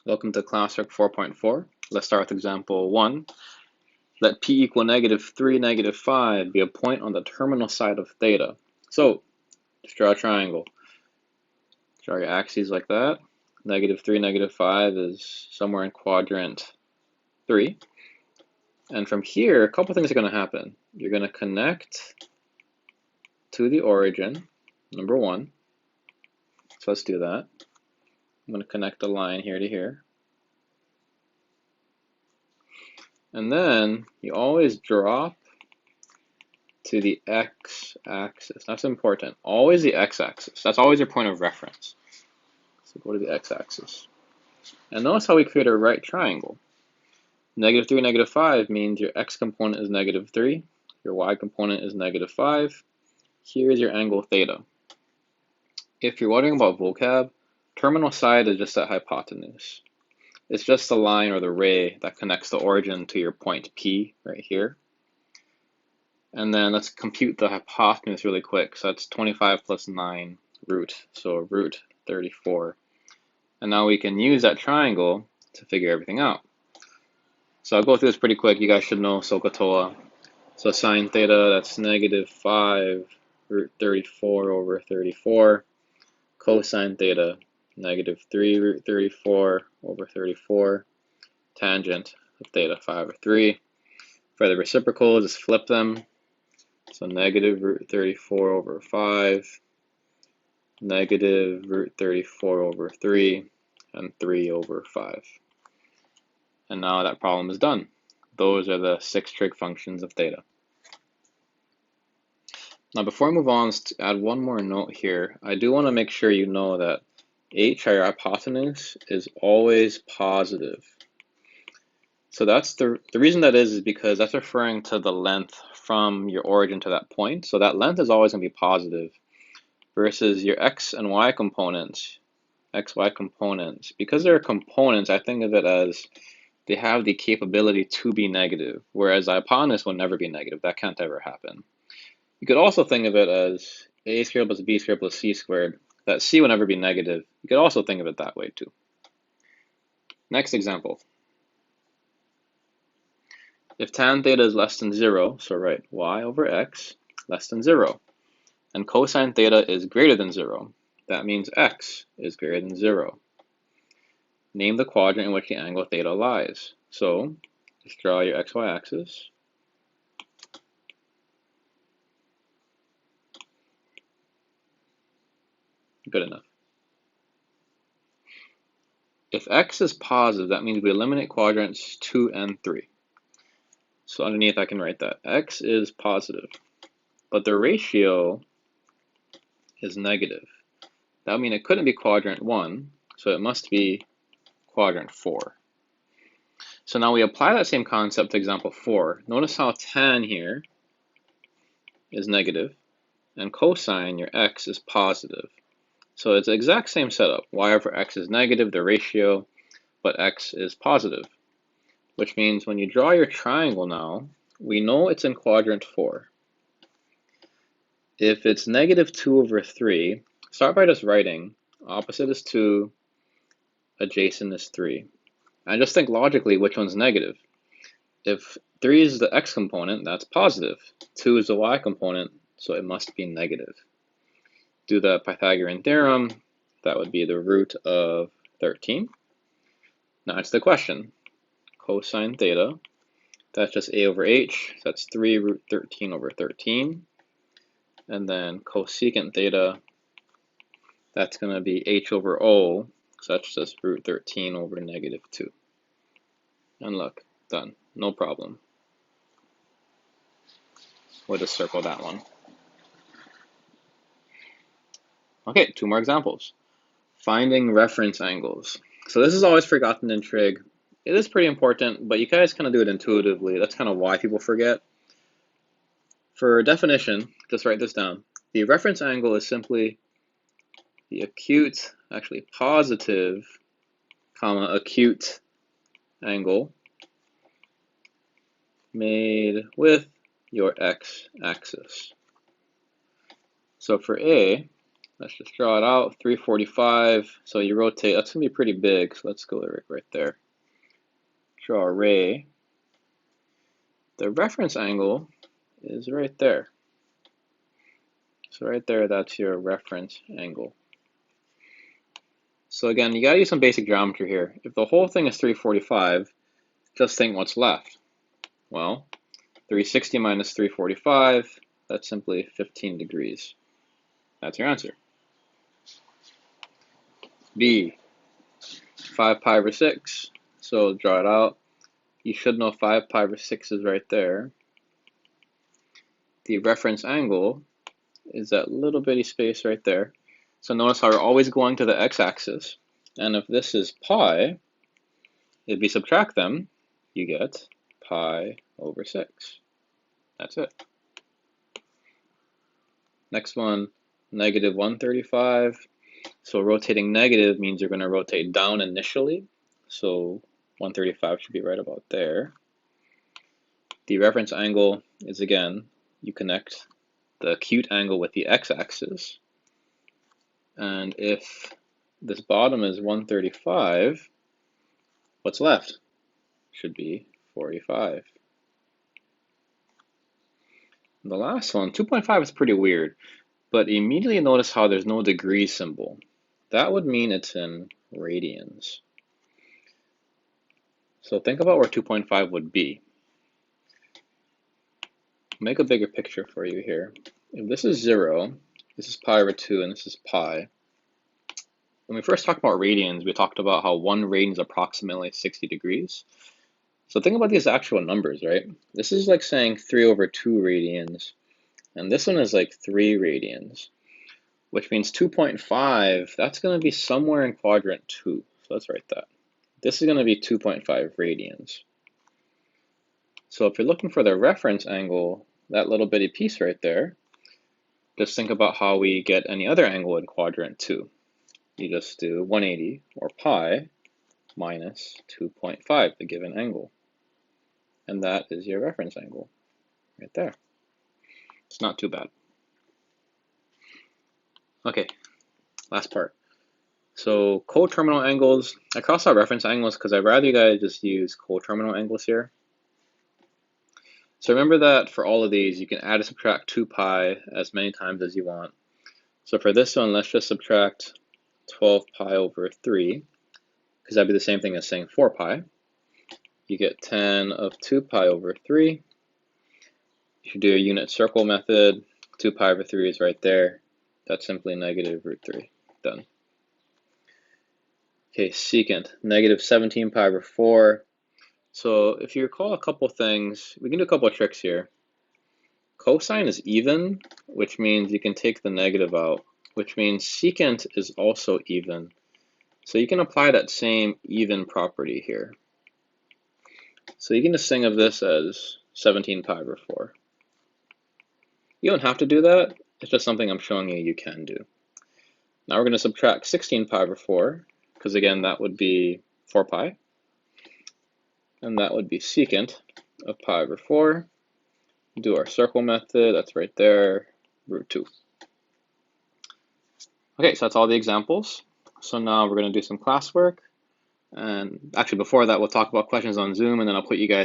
Welcome to classwork 4.4. Let's start with example 1. Let p equal -3, -5 be a point on the terminal side of theta. So, just draw a triangle. Draw your axes like that. -3, -5 is somewhere in quadrant 3. And from here, a couple things are going to happen. You're going to connect to the origin, number 1. So let's do that. I'm going to connect a line here to here. And then you always drop to the x-axis. That's important. Always the x-axis. That's always your point of reference. So go to the x-axis. And notice how we create a right triangle. -3, -5 means your x component is -3. Your y component is -5. Here's your angle theta. If you're wondering about vocab, terminal side is just that hypotenuse. It's just the line or the ray that connects the origin to your point P right here. And then let's compute the hypotenuse really quick. So that's 25 plus 9 root, so root 34. And now we can use that triangle to figure everything out. So I'll go through this pretty quick. You guys should know Sohcahtoa. So sine theta, that's -5 root 34 over 34. Cosine theta, -3 root 34 over 34. Tangent of theta, 5 or 3. For the reciprocals, just flip them. So -root 34 over 5, -root 34 over 3, and 3 over 5. And now that problem is done. Those are the 6 trig functions of theta. Now before I move on, let's add one more note here. I do want to make sure you know that h, our hypotenuse, is always positive. So that's the reason that is because that's referring to the length from your origin to that point. So that length is always going to be positive versus your x and y components, xy components. Because they're components, I think of it as they have the capability to be negative, whereas the hypotenuse will never be negative. That can't ever happen. You could also think of it as a squared plus b squared plus c squared. That c will never be negative. You could also think of it that way too. Next example. If tan theta is less than 0, so write y over x less than 0, and cosine theta is greater than 0, that means x is greater than 0. Name the quadrant in which the angle theta lies. So just draw your xy axis. Good enough. If x is positive, that means we eliminate quadrants 2 and 3. So underneath I can write that x is positive, but the ratio is negative. That would mean it couldn't be quadrant 1, so it must be quadrant 4. So now we apply that same concept to example 4. Notice how tan here is negative, and cosine, your x, is positive. So it's the exact same setup. Y over x is negative, the ratio, but x is positive. Which means when you draw your triangle now, we know it's in quadrant 4. If it's -2 over 3, start by just writing opposite is 2, adjacent is 3. And just think logically which one's negative. If 3 is the x component, that's positive. 2 is the y component, so it must be negative. Do the Pythagorean Theorem, that would be the root of 13. Now it's the question. Cosine theta, that's just a over h, so that's 3 root 13 over 13. And then cosecant theta, that's going to be h over o, so that's just root 13 over -2. And look, done, no problem. We'll just circle that one. Okay, 2 more examples. Finding reference angles. So this is always forgotten in trig. It is pretty important, but you guys kind of do it intuitively. That's kind of why people forget. For definition, just write this down. The reference angle is simply the acute, actually positive, comma, acute angle made with your x-axis. So for A, Let's just draw it out, 345. So you rotate, that's going to be pretty big, so let's go right there. Draw a ray. The reference angle is right there. So right there, that's your reference angle. So again, you gotta use some basic geometry here. If the whole thing is 345, just think what's left. Well, 360 minus 345, that's simply 15 degrees. That's your answer. B, 5 pi over 6. So draw it out. You should know 5 pi over 6 is right there. The reference angle is that little bitty space right there. So notice how we're always going to the x-axis. And if this is pi, if we subtract them, you get pi over 6. That's it. Next one, negative 135. So rotating negative means you're going to rotate down initially. So 135 should be right about there. The reference angle is, again, you connect the acute angle with the x-axis. And if this bottom is 135, what's left? Should be 45. And the last one, 2.5 is pretty weird, but immediately notice how there's no degree symbol. That would mean it's in radians. So think about where 2.5 would be. Make a bigger picture for you here. If this is 0, this is pi over 2, and this is pi. When we first talked about radians, we talked about how 1 radian is approximately 60 degrees. So think about these actual numbers, right? This is like saying 3 over 2 radians, and this one is like 3 radians, which means 2.5, that's going to be somewhere in quadrant 2. So let's write that. This is going to be 2.5 radians. So if you're looking for the reference angle, that little bitty piece right there, just think about how we get any other angle in quadrant 2. You just do 180, or pi, minus 2.5, the given angle. And that is your reference angle, right there. It's not too bad. Okay, last part. So coterminal angles, I crossed out reference angles because I'd rather you guys just use coterminal angles here. So remember that for all of these, you can add or subtract 2 pi as many times as you want. So for this one, let's just subtract 12 pi over 3, because that'd be the same thing as saying 4 pi. You get 10 of 2 pi over 3. You should do a unit circle method. 2 pi over 3 is right there. That's simply negative root 3. Done. Okay, secant, negative 17 pi over 4. So if you recall a couple things, we can do a couple of tricks here. Cosine is even, which means you can take the negative out, which means secant is also even. So you can apply that same even property here. So you can just think of this as 17 pi over 4. You don't have to do that. It's just something I'm showing you can do. Now we're going to subtract 16 pi over 4, because again, that would be 4 pi. And that would be secant of pi over 4. Do our circle method, that's right there, root 2. Okay, so that's all the examples. So now we're going to do some classwork. And actually before that, we'll talk about questions on Zoom, and then I'll put you guys